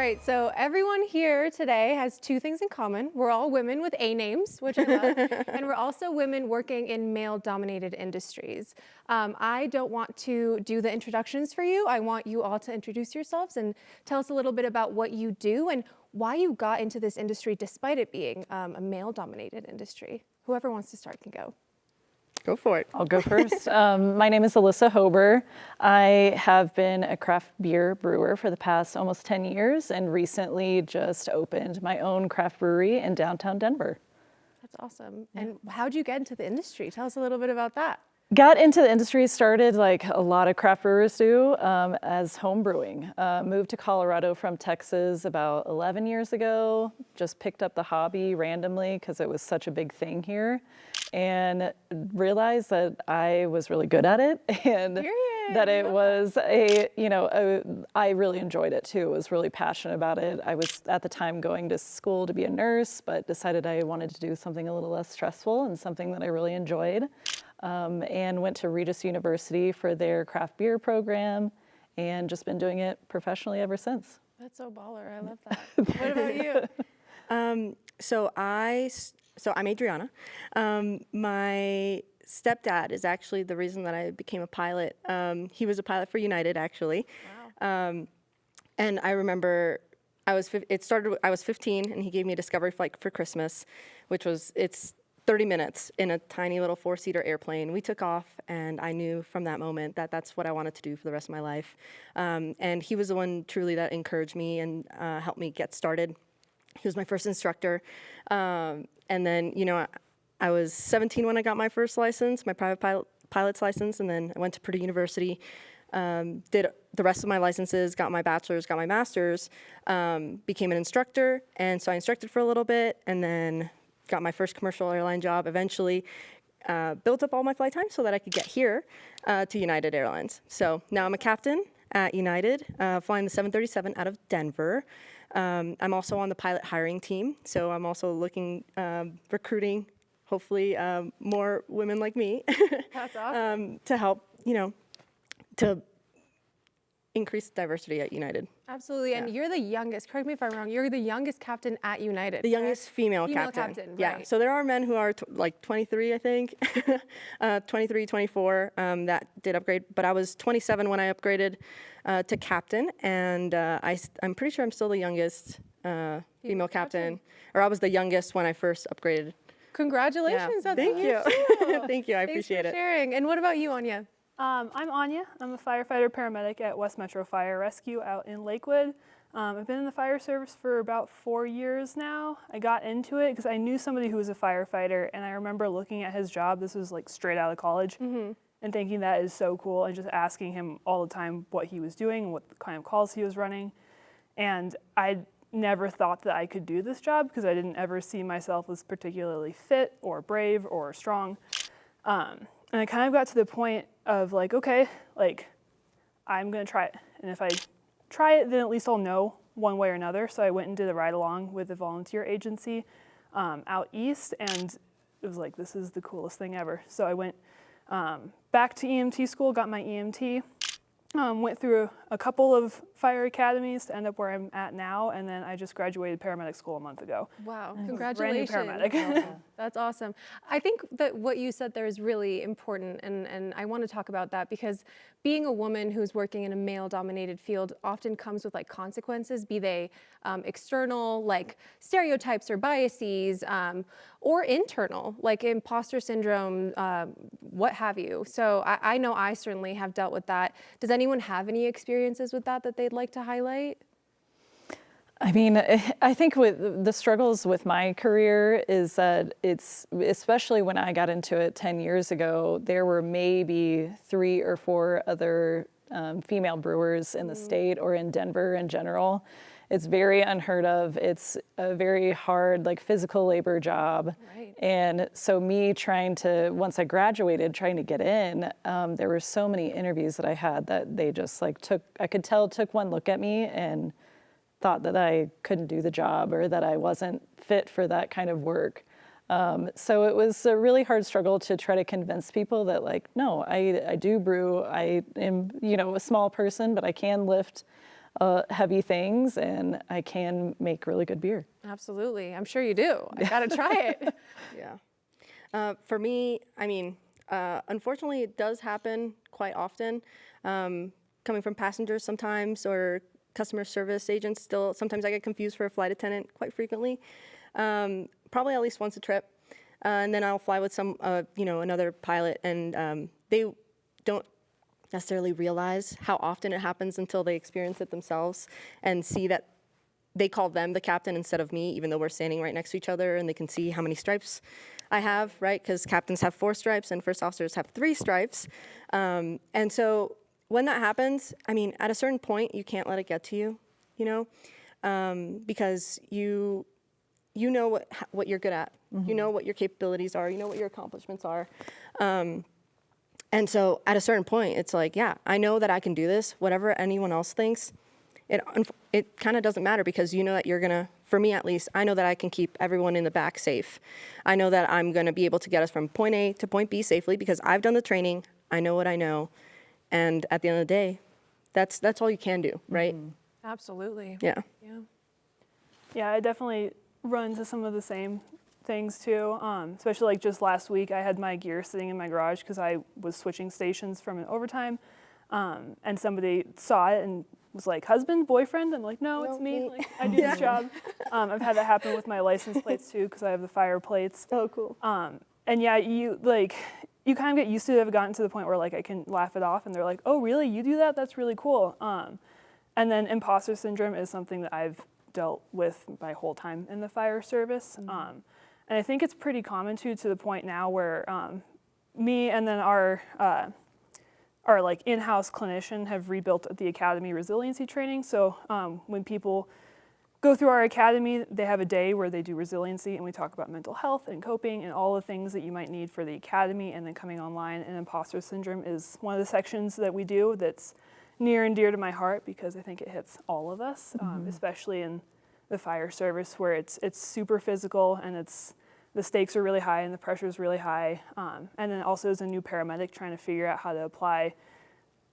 right, so everyone here today has two things in common. We're all women with A names, which I love, and we're also women working in male-dominated industries. I don't want to do the introductions for you. I want you all to introduce yourselves and tell us a little bit about what you do and why you got into this industry despite it being a male-dominated industry. Whoever wants to start can go. Go for it. I'll go first. My name is Alyssa Hoberer. I have been a craft beer brewer for the past almost 10 years and recently just opened my own craft brewery in downtown Denver. That's awesome. And how'd you get into the industry? Tell us a little bit about that. Got into the industry, started like a lot of craft brewers do, as home brewing. Moved to Colorado from Texas about 11 years ago. Just picked up the hobby randomly because it was such a big thing here, and realized that I was really good at it, and that it was I really enjoyed it too. Was really passionate about it. I was at the time going to school to be a nurse, but decided I wanted to do something a little less stressful and something that I really enjoyed. And went to Regis University for their craft beer program and just been doing it professionally ever since. That's so baller. I love that. What about you? So I'm Adriana. My stepdad is actually the reason that I became a pilot. He was a pilot for United, actually. Wow. And I remember I was 15, and he gave me a discovery flight for Christmas, it's 30 minutes in a tiny little 4-seater airplane. We took off, and I knew from that moment that that's what I wanted to do for the rest of my life. And he was the one truly that encouraged me and helped me get started. He was my first instructor. And then, I was 17 when I got my first license, my private pilot's license, and then I went to Purdue University, did the rest of my licenses, got my bachelor's, got my master's, became an instructor, and so I instructed for a little bit, and then got my first commercial airline job, eventually built up all my flight time so that I could get here to United Airlines. So now I'm a captain at United, flying the 737 out of Denver. I'm also on the pilot hiring team, so I'm also recruiting, hopefully, more women like me. That's awesome. To help, to increase diversity at United. Absolutely, and you're the youngest, correct me if I'm wrong, you're the youngest captain at United. The youngest female captain. Right. Yeah, so there are men who are like 23, I think, 23, 24, that did upgrade, but I was 27 when I upgraded to captain, and I'm pretty sure I'm still the youngest female captain, or I was the youngest when I first upgraded. Congratulations, Yeah. that's Thank you. huge. Thank you, I appreciate Thanks for it. sharing. And what about you, Anya? I'm Anya. I'm a firefighter paramedic at West Metro Fire Rescue out in Lakewood. I've been in the fire service for about 4 years now. I got into it because I knew somebody who was a firefighter, and I remember looking at his job. This was like straight out of college, and thinking that is so cool, and just asking him all the time what he was doing and what kind of calls he was running. And I never thought that I could do this job because I didn't ever see myself as particularly fit or brave or strong. And I kind of got to the point of like, okay, like I'm gonna try it. And if I try it, then at least I'll know one way or another. So I went and did a ride along with a volunteer agency out east, and it was like, this is the coolest thing ever. So I went back to EMT school, got my EMT, went through a couple of fire academies to end up where I'm at now, and then I just graduated paramedic school a month ago. Wow, Brand new congratulations. paramedic. That's awesome. I think that what you said there is really important, and I want to talk about that because being a woman who's working in a male-dominated field often comes with like consequences, be they external, like stereotypes or biases, or internal, like imposter syndrome, what have you. So I know I certainly have dealt with that. Does anyone have any experiences with that they'd like to highlight? I mean, I think with the struggles with my career is that it's, especially when I got into it 10 years ago, there were maybe 3 or 4 other female brewers in the state or in Denver in general. It's very unheard of. It's a very hard, like physical labor job. Right. And so me once I graduated, trying to get in, there were so many interviews that I had that they just like I could tell took one look at me and thought that I couldn't do the job or that I wasn't fit for that kind of work. So it was a really hard struggle to try to convince people that like, no, I do brew. I am, a small person, but I can lift heavy things, and I can make really good beer. Absolutely. I'm sure you do. I got to try it. For me, I mean, unfortunately, it does happen quite often. Coming from passengers sometimes, or customer service agents still, sometimes I get confused for a flight attendant quite frequently. Probably at least once a trip. And then I'll fly with another pilot, and they don't necessarily realize how often it happens until they experience it themselves and see that they call them the captain instead of me, even though we're standing right next to each other, and they can see how many stripes I have, right? Because captains have 4 stripes and first officers have 3 stripes. And so when that happens, I mean, at a certain point, you can't let it get to you, because you know what you're good at. You know what your capabilities are. You know what your accomplishments are. And so at a certain point, it's like, yeah, I know that I can do this. Whatever anyone else thinks, it kind of doesn't matter, because you know that you're going to, for me at least, I know that I can keep everyone in the back safe. I know that I'm going to be able to get us from point A to point B safely because I've done the training. I know what I know. And at the end of the day, that's all you can do, right? Absolutely. Yeah. Yeah, I definitely run into some of the same things too, especially like just last week I had my gear sitting in my garage because I was switching stations from an overtime, and somebody saw it and was like, husband, boyfriend? I'm like, no, it's me. Like, I do this job. I've had that happen with my license plates too, because I have the fire plates. Oh, cool. And yeah, you kind of get used to it. I've gotten to the point where like I can laugh it off, and they're like, oh really, you do that? That's really cool. And then imposter syndrome is something that I've dealt with my whole time in the fire service. And I think it's pretty common to the point now where me and then our like in-house clinician have rebuilt the academy resiliency training. So when people go through our academy, they have a day where they do resiliency, and we talk about mental health and coping and all the things that you might need for the academy. And then coming online, and imposter syndrome is one of the sections that we do that's near and dear to my heart, because I think it hits all of us, especially in the fire service, where it's super physical, and the stakes are really high and the pressure is really high. And then also as a new paramedic, trying to figure out how to apply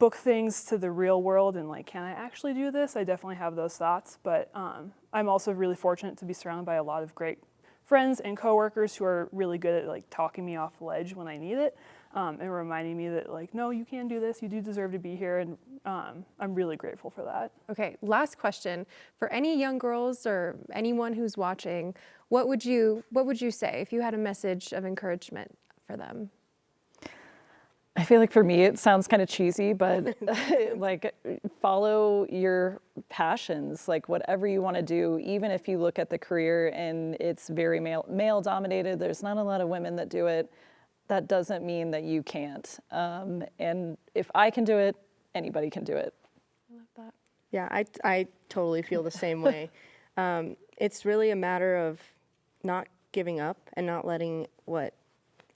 book things to the real world, and like, can I actually do this? I definitely have those thoughts, but I'm also really fortunate to be surrounded by a lot of great friends and coworkers who are really good at like talking me off the ledge when I need it, and reminding me that like, no, you can do this, you do deserve to be here, and I'm really grateful for that. Okay, last question. For any young girls or anyone who's watching, what would you say if you had a message of encouragement for them? I feel like for me, it sounds kind of cheesy, but like follow your passions, like whatever you want to do, even if you look at the career and it's very male dominated, there's not a lot of women that do it. That doesn't mean that you can't. And if I can do it, anybody can do it. I love that. Yeah, I totally feel the same way. It's really a matter of not giving up and not letting what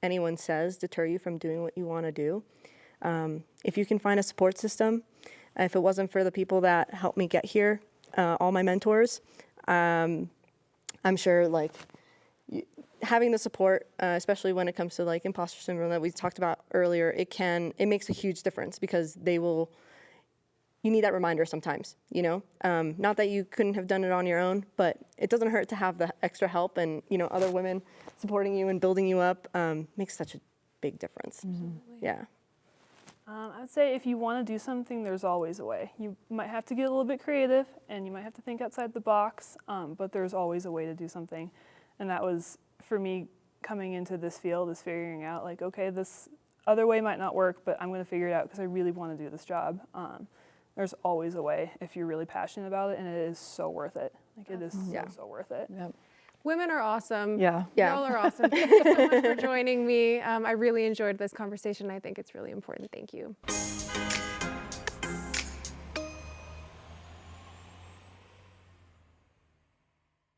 anyone says deter you from doing what you want to do. If you can find a support system, if it wasn't for the people that helped me get here, all my mentors, I'm sure like having the support, especially when it comes to like imposter syndrome that we talked about earlier, it makes a huge difference, because you need that reminder sometimes, not that you couldn't have done it on your own, but it doesn't hurt to have the extra help, and, other women supporting you and building you up makes such a big difference. Yeah. I'd say if you want to do something, there's always a way. You might have to get a little bit creative, and you might have to think outside the box, but there's always a way to do something. And that was, for me, coming into this field, is figuring out like, okay, this other way might not work, but I'm going to figure it out because I really want to do this job. There's always a way if you're really passionate about it, and it is so worth it. Like, it is so worth it. Yep. Women are awesome. Yeah. Y'all are awesome. Thank you so much for joining me. I really enjoyed this conversation. I think it's really important. Thank you.